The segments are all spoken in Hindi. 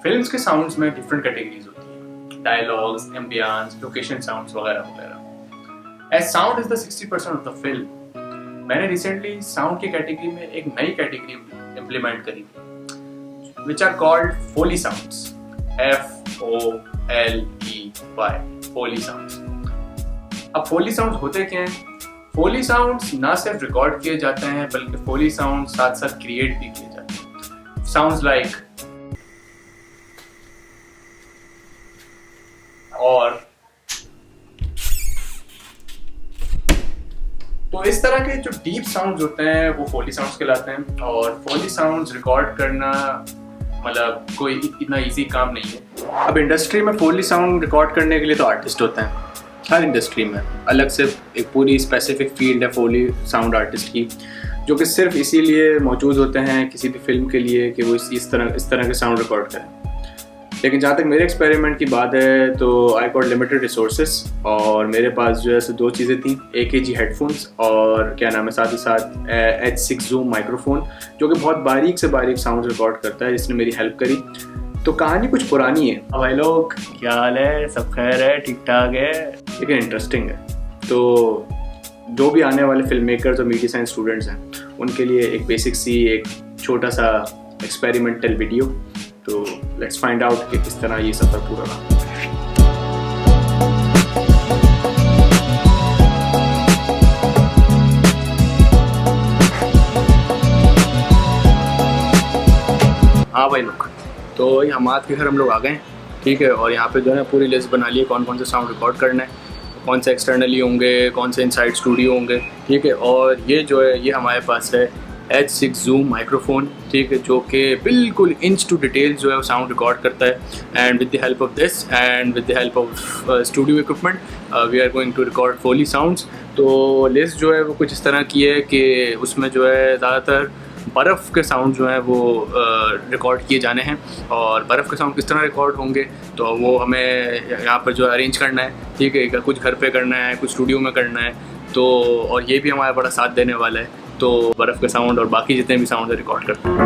फिल्म्स के साउंड्स में डिफरेंट कैटेगरीज होती हैं, डायलॉग्स, एम्बियंस, लोकेशन साउंड्स वगैरह वगैरह। As sound is the 60% of the film, मैंने रिसेंटली साउंड की कैटेगरी में एक नई कैटेगरी इम्प्लीमेंट करी which are called foley sounds, FOLEY, foley sounds. अब फोली साउंड्स होते क्या हैं? फोली साउंड्स ना सिर्फ रिकॉर्ड किए जाते हैं बल्कि फोली साउंड साथ साथ क्रिएट भी किए जाते हैं। साउंड्स लाइक और तो इस तरह के जो डीप साउंड्स होते हैं वो फोली साउंड्स कहलाते हैं। और फोली साउंड्स रिकॉर्ड करना मतलब कोई इतना इजी काम नहीं है। अब इंडस्ट्री में फोली साउंड रिकॉर्ड करने के लिए तो आर्टिस्ट होते हैं, हर इंडस्ट्री में अलग से एक पूरी स्पेसिफिक फील्ड है फोली साउंड आर्टिस्ट की, जो कि सिर्फ इसीलिए मौजूद होते हैं किसी भी फिल्म के लिए कि वो इस तरह के साउंड रिकॉर्ड करें। लेकिन जहाँ तक मेरे एक्सपेरिमेंट की बात है तो आई गॉट लिमिटेड रिसोर्सेज और मेरे पास जो है दो चीज़ें थी, AKG हेडफोन्स और क्या नाम है साथ ही साथ H6 Zoom माइक्रोफोन, जो कि बहुत बारीक से बारीक साउंड रिकॉर्ड करता है, जिसने मेरी हेल्प करी। तो कहानी कुछ पुरानी है। भाई लोग क्या हाल है, सब खैर है, ठीक ठाक है, लेकिन इंटरेस्टिंग है। तो जो भी आने वाले फिल्म मेकर्स और मीडिया साइंस स्टूडेंट्स हैं उनके लिए एक बेसिक सी एक छोटा सा एक्सपेरिमेंटल वीडियो। तो लेट्स फाइंड आउट कि किस तरह ये सफ़र पूरा रहा। हाँ भाई लोग, तो हमाद के घर हम लोग आ गए, ठीक है। और यहाँ पे जो है पूरी लिस्ट बना ली है कौन कौन से साउंड रिकॉर्ड करना है, कौन से एक्सटर्नली होंगे, कौन से इनसाइड स्टूडियो होंगे, ठीक है। और ये जो है ये हमारे पास है H6 Zoom माइक्रोफोन, ठीक है, जो कि बिल्कुल इंच टू डिटेल जो है वो साउंड रिकॉर्ड करता है। And with the help of this and with the help of studio equipment we are going to record foley sounds. तो लिस्ट जो है वो कुछ इस तरह की है कि उसमें जो है ज़्यादातर बर्फ़ के साउंड जो है वो रिकॉर्ड किए जाने हैं। और बर्फ़ के साउंड किस तरह रिकॉर्ड होंगे तो वो हमें यहाँ पर जो अरेंज करना है, ठीक है। कुछ घर पे करना है, कुछ स्टूडियो में करना है। तो और ये भी हमारा बड़ा साथ देने वाला है। तो बर्फ़ के साउंड और बाकी जितने भी साउंड रिकॉर्ड करते हैं।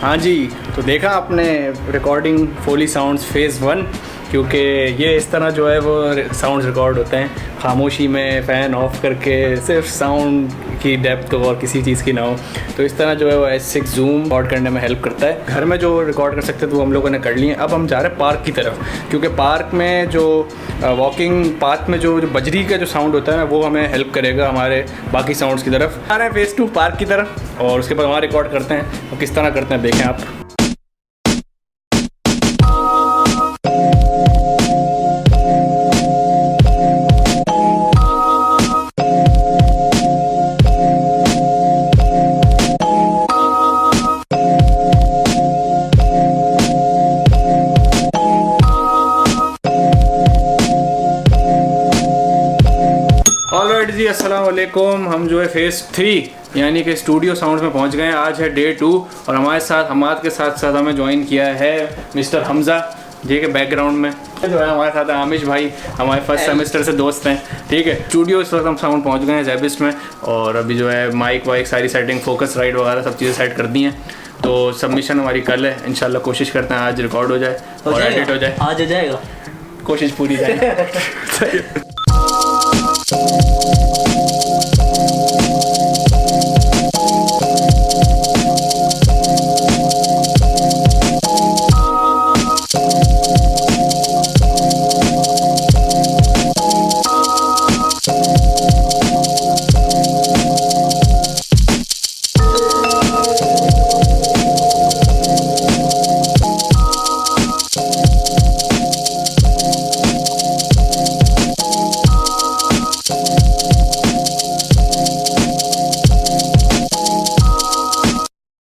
हाँ जी, तो देखा आपने रिकॉर्डिंग फोली साउंड्स फेज़ 1, क्योंकि ये इस तरह जो है वो साउंड्स रिकॉर्ड होते हैं खामोशी में, फ़ैन ऑफ करके, सिर्फ साउंड की डेप्थ और किसी चीज़ की ना हो। तो इस तरह जो है वो H6 Zoom रिकॉर्ड करने में हेल्प करता है। घर में जो रिकॉर्ड कर सकते थे वो हम लोगों ने कर लिए। अब हम जा रहे हैं पार्क की तरफ, क्योंकि पार्क में जो वॉकिंग पाथ में जो बजरी का जो साउंड होता है ना वो हमें हेल्प करेगा हमारे बाकी साउंड्स की तरफ। आ रहे हैं फेज़ 2 पार्क की तरफ और उसके बाद वहाँ रिकॉर्ड करते हैं। और किस तरह करते हैं देखें आप। ऑलराइट जी, अस्सलाम वालेकुम। हम जो है फेज़ 3 यानी कि स्टूडियो साउंड्स में पहुंच गए हैं। आज है डे 2 और हमारे साथ हमाद के साथ साथ हमें ज्वाइन किया है मिस्टर हमज़ा जी के बैकग्राउंड में जो है हमारे साथ है आमिश भाई, हमारे फर्स्ट सेमेस्टर से दोस्त हैं, ठीक है। स्टूडियो इस वक्त हम साउंड पहुँच गए हैं ज़ेबिस्ट में और अभी जो है माइक वाइक सारी सेटिंग, फोकस राइट वगैरह सब चीज़ें सेट कर दी हैं। तो सबमिशन हमारी कल है, इंशाल्लाह कोशिश करते हैं आज रिकॉर्ड हो जाए और एडिट हो जाए। आज हो जाएगा, कोशिश पूरी जाए।